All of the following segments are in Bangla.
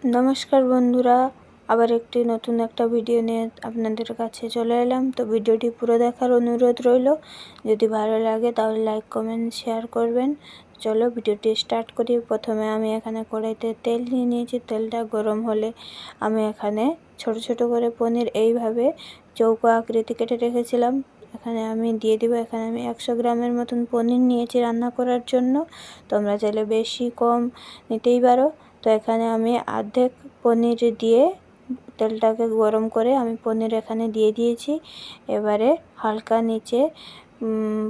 নমস্কার বন্ধুরা, আবার একটি নতুন একটা ভিডিও নিয়ে আপনাদের কাছে চলে এলাম। তো ভিডিওটি পুরো দেখার অনুরোধ রইল। যদি ভালো লাগে তাহলে লাইক কমেন্ট শেয়ার করবেন। চলো ভিডিওটি স্টার্ট করি। প্রথমে আমি এখানে কড়াইতে তেল নিয়ে নিয়েছি। তেলটা গরম হলে আমি এখানে ছোট ছোট করে পনির এইভাবে চৌকো আকৃতি কেটে রেখেছিলাম এখানে আমি দিয়ে দিব। এখানে আমি 100 গ্রামের মতন পনির নিয়েছি রান্না করার জন্য। তোমরা চাইলে বেশি কম নিতেই পারো। তো এখানে আমি অর্ধেক পনির দিয়ে তেলটাকে গরম করে আমি পনির এখানে দিয়ে দিয়েছি। এবারে হালকা নিচে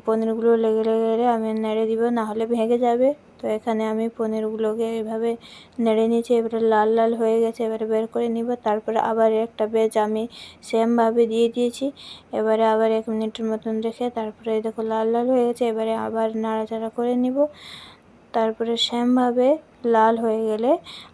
পনিরগুলো লেগে লেগে আমি নেড়ে দিব, না হলে ভেঙে যাবে। তো এখানে আমি পনিরগুলোকে এভাবে নেড়ে নিয়েছি। এবারে লাল লাল হয়ে গেছে, এবারে বের করে নিব। তারপরে আবার একটা পেঁয়াজ আমি সেমভাবে দিয়ে দিয়েছি। এবারে আবার 1 মিনিটের মতন রেখে তারপরে দেখো লাল লাল হয়ে গেছে। এবারে আবার নাড়াচাড়া করে নিব। তারপরে সেমভাবে লাল হয়ে গেলে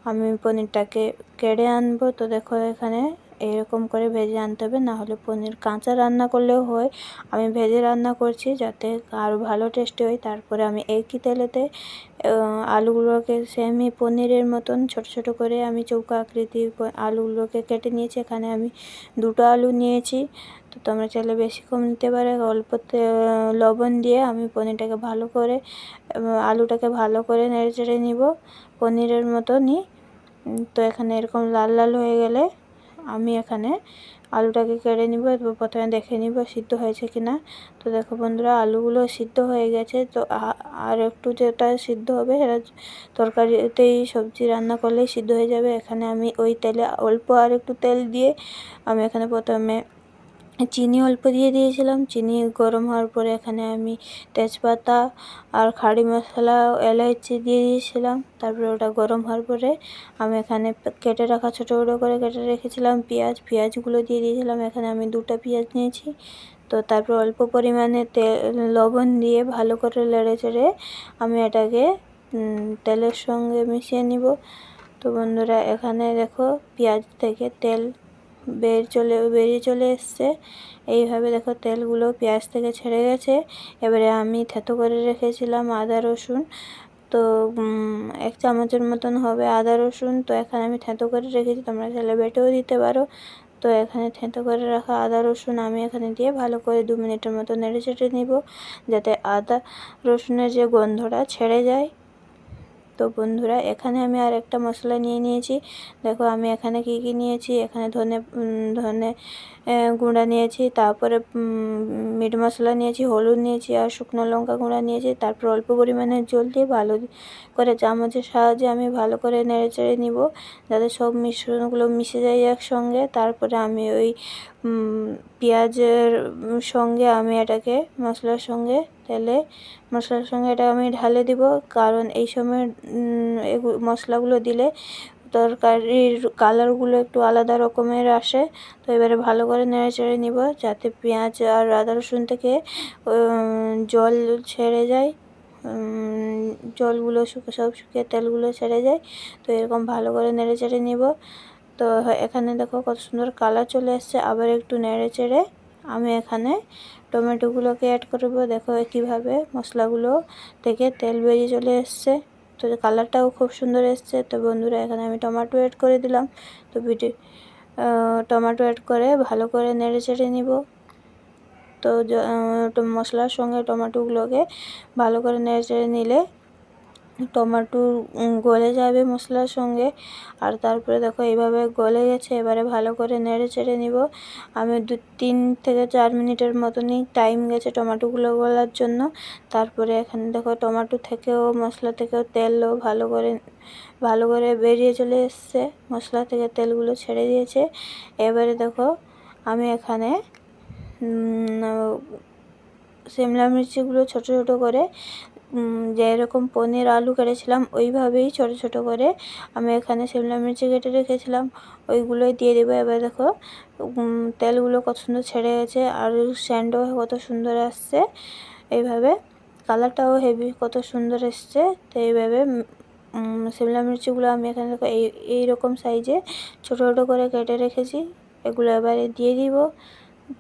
আমি পনিরটাকে কেড়ে আনবো। তো দেখো এখানে এরকম করে ভেজে আনতে হবে, না হলে পনির কাঁচা রান্না করলেও হয়। আমি ভেজে রান্না করছি যাতে আরও ভালো টেস্টি হয়। তারপরে আমি একই তেলেতে আলুগুলোকে সেমই পনিরের মতন ছোট ছোট করে আমি চৌকা আকৃতির আলুগুলোকে কেটে নিয়েছি। এখানে আমি 2টো আলু নিয়েছি। তো তোমরা চাইলে বেশি কম নিতে পারো। অল্প লবণ দিয়ে আমি পনিরটাকে ভালো করে আলুটাকে ভালো করে নেড়ে চেড়ে নিব পনিরের মতনই। তো এখানে এরকম লাল লাল হয়ে গেলে আমি এখানে আলুটাকে কেড়ে নিব। প্রথমে দেখে নিব সিদ্ধ হয়েছে কিনা। তো দেখো বন্ধুরা, আলুগুলো সিদ্ধ হয়ে গেছে। তো আর একটু যেটা সিদ্ধ হবে সেটা তরকারিতেই সবজি রান্না করলেই সিদ্ধ হয়ে যাবে। এখানে আমি ওই তেলে অল্প আর একটু তেল দিয়ে আমি এখানে প্রথমে চিনি অল্প দিয়ে দিয়েছিলাম। চিনি গরম হওয়ার পরে এখানে আমি তেজপাতা আর খাড়ি মশলা এলাইচি দিয়ে দিয়েছিলাম। তারপরে ওটা গরম হওয়ার পরে আমি এখানে কেটে রাখা ছোটো ছোটো করে কেটে রেখেছিলাম পেঁয়াজগুলো দিয়ে দিয়েছিলাম। এখানে আমি 2টা পেঁয়াজ নিয়েছি। তো তারপর অল্প পরিমাণে লবণ দিয়ে ভালো করে নেড়ে চেড়ে আমি এটাকে তেলের সঙ্গে মিশিয়ে নিব। তো বন্ধুরা, এখানে দেখো পেঁয়াজ থেকে তেল বেরিয়ে চলে এসছে। এইভাবে দেখো তেলগুলো পেঁয়াজ থেকে ছেড়ে গেছে। এবারে আমি থেতো করে রেখেছিলাম আদা রসুন। তো 1 চামচের মতন হবে আদা রসুন। তো এখানে আমি থেতো করে রেখেছি, তোমরা চাইলে বেটেও দিতে পারো। তো এখানে থেতো করে রাখা আদা রসুন আমি এখানে দিয়ে ভালো করে 2 মিনিটের মতো নেড়ে চেড়ে নিব, যাতে আদা রসুনের যে গন্ধটা ছেড়ে যায়। তো বন্ধুরা, এখানে আমি আর একটা মশলা নিয়ে নিয়েছি। দেখো আমি এখানে কি নিয়েছি। এখানে ধনে গুঁড়া নিয়েছি, তারপরে মিট মশলা নিয়েছি, হলুদ নিয়েছি আর শুকনো লঙ্কা গুঁড়া নিয়েছি। তারপর অল্প পরিমাণে জল দিয়ে ভালো করে চামচের সাহায্যে আমি ভালো করে নেড়ে চেড়ে নিব, যাতে সব মিশ্রণগুলো মিশে যায় একসঙ্গে। তারপরে আমি ওই পেঁয়াজের সঙ্গে আমি এটাকে মশলার সঙ্গে এটা আমি ঢালে দিব, কারণ এই সময় মশলাগুলো দিলে তরকারির কালারগুলো একটু আলাদা রকমের আসে। তো এবারে ভালো করে নেড়ে চেড়ে নিব, যাতে পেঁয়াজ আর আদা রসুন থেকে জল ছেড়ে যায়, জলগুলো শুকিয়ে তেলগুলো ছেড়ে যায়। তো এরকম ভালো করে নেড়ে চেড়ে নিব। তো এখানে দেখো কত সুন্দর কালার চলে এসছে। আবার একটু নেড়ে চেড়ে আমি এখানে টমেটোগুলোকে অ্যাড করব। দেখো কীভাবে মশলাগুলো থেকে তেল বেরিয়ে চলে এসছে। তো কালারটাও খুব সুন্দর এসছে। তো বন্ধুরা, এখানে আমি টমেটো অ্যাড করে দিলাম। তো টমেটো অ্যাড করে ভালো করে নেড়ে চেড়ে নিব। তো মশলার সঙ্গে টমেটোগুলোকে ভালো করে নেড়ে চেড়ে নিলে টমেটো গলে যাবে মশলার সঙ্গে। আর তারপরে দেখো এইভাবে গলে গেছে। এবারে ভালো করে নেড়ে চেড়ে নিব। আমি 3 থেকে 4 মিনিটের মতনই টাইম গেছে টমেটোগুলো গলার জন্য। তারপরে এখানে দেখো টমেটো থেকেও মশলা থেকেও তেলও ভালো করে বেরিয়ে চলে এসছে। মশলা থেকে তেলগুলো ছেড়ে দিয়েছে। এবারে দেখো আমি এখানে শিমলা মির্চিগুলো ছোট ছোট করে যেরকম পনির আলু কেটেছিলাম ওইভাবেই ছোট ছোট করে আমি এখানে শিমলা মির্চি কেটে রেখেছিলাম, ওইগুলোই দিয়ে দেবো। এবার দেখো তেলগুলো কত সুন্দর ছেড়ে গেছে আর স্যান্ডও কত সুন্দর আসছে। এইভাবে কালারটাও হেভি কত সুন্দর এসছে। তো এইভাবে শিমলা মির্চিগুলো আমি এখানে দেখো এইরকম সাইজে ছোট ছোট করে কেটে রেখেছি। এগুলো এবারে দিয়ে দিব,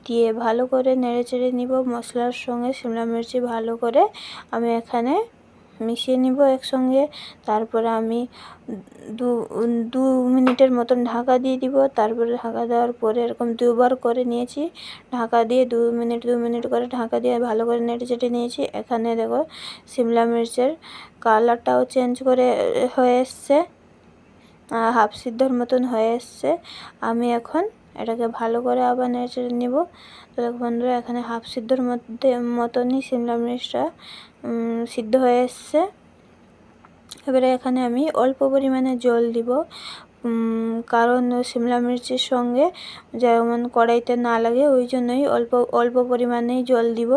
দিয়ে ভালো করে নেড়ে চেড়ে নিব মশলার সঙ্গে। শিমলা মির্চি ভালো করে আমি এখানে মিশিয়ে নিব একসঙ্গে। তারপরে আমি দু মিনিটের মতন ঢাকা দিয়ে দিব। তারপরে ঢাকা দেওয়ার পরে এরকম দুবার করে নিয়েছি, ঢাকা দিয়ে 2 মিনিট করে ঢাকা দিয়ে ভালো করে নেড়ে চেটে নিয়েছি। এখানে দেখো সিমলা মির্চের কালারটাও চেঞ্জ করে হয়ে এসছে, হাফ সিদ্ধর মতন হয়ে এসছে। আমি এখন এটাকে ভালো করে আবার নেড়ে চেড়ে নিব। তো দেখো বন্ধুরা, এখানে হাফ সিদ্ধর মতনই সিমলা মির্চটা সিদ্ধ হয়ে এসছে। এবারে এখানে আমি অল্প পরিমাণে জল দিব, কারণ সিমলা মির্চের সঙ্গে যেমন কড়াইতে না লাগে, ওই জন্যই অল্প পরিমাণেই জল দিব।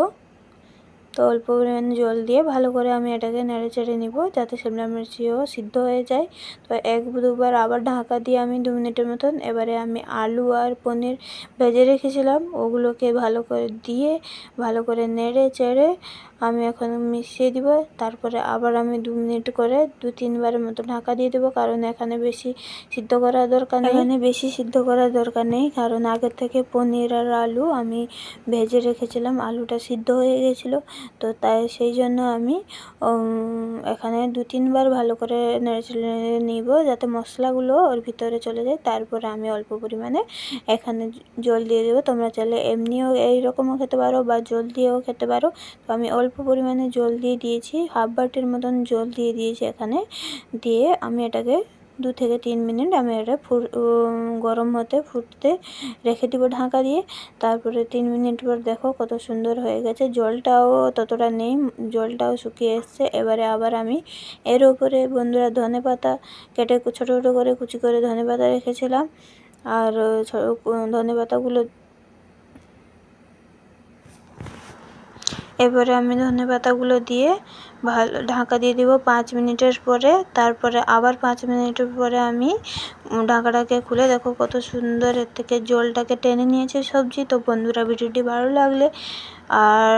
তো অল্প পরিমাণে জল দিয়ে ভালো করে আমি এটাকে নেড়ে চেড়ে নিব, যাতে সিমলা মির্চিও সিদ্ধ হয়ে যায়। তো 1-2বার আবার ঢাকা দিয়ে আমি 2 মিনিটের মতন, এবারে আমি আলু আর পনির ভেজে রেখেছিলাম ওগুলোকে ভালো করে দিয়ে ভালো করে নেড়ে চেড়ে আমি এখন মিশিয়ে দিব। তারপরে আবার আমি 2 মিনিট করে 2-3বারের মতো ঢাকা দিয়ে দেবো, কারণ এখানে বেশি সিদ্ধ করার দরকার নেই। কারণ আগের থেকে পনির আর আলু আমি ভেজে রেখেছিলাম, আলুটা সিদ্ধ হয়ে গেছিলো। তো তাই সেই জন্য আমি এখানে 2-3বার ভালো করে নেড়ে চেড়ে নিব, যাতে মশলাগুলো ওর ভিতরে চলে যায়। তারপরে আমি অল্প পরিমাণে এখানে জল দিয়ে দেবো। তোমরা চাইলে এমনিও এইরকমও খেতে পারো বা জল দিয়েও খেতে পারো। তো আমি অল্প পরিমাণে জল দিয়ে দিয়েছি, হাফ বাটির মতন জল দিয়ে দিয়েছি এখানে। দিয়ে আমি এটাকে 2-3 মিনিট আমি এটা গরম হতে ফুটতে রেখে দিব ঢাকা দিয়ে। তারপরে 3 মিনিট পর দেখো কত সুন্দর হয়ে গেছে, জলটাও ততটা নেই, জলটাও শুকিয়ে এসছে। এবারে আবার আমি এর উপরে বন্ধুরা ধনেপাতা কেটে ছোটো ছোটো করে কুচি করে ধনেপাতা রেখেছিলাম, আর ধনেপাতাগুলো এবারে আমি ধনেপাতাগুলো দিয়ে ভালো ঢাকা দিয়ে দিব 5 মিনিটের পরে। তারপরে আবার 5 মিনিটের পরে আমি ঢাকাটাকে খুলে দেখো কত সুন্দর এর থেকে জলটাকে টেনে নিয়েছে সবজি। তো বন্ধুরা, ভিডিওটি ভালো লাগলে আর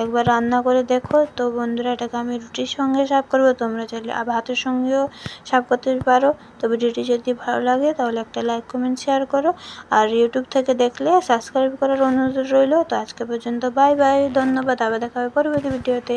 একবার রান্না করে দেখো। তো বন্ধুরা, এটাকে আমি রুটির সঙ্গে সার্ভ করবো, তোমরা চাইলে ভাতের সঙ্গেও সার্ভ করতে পারো। তো ভিডিওটি যদি ভালো লাগে তাহলে একটা লাইক কমেন্ট শেয়ার করো, আর ইউটিউব থেকে দেখলে সাবস্ক্রাইব করার অনুরোধ রইল। তো আজকে পর্যন্ত বাই বাই, ধন্যবাদ, আবার দেখা হবে পরবর্তী ভিডিওতে।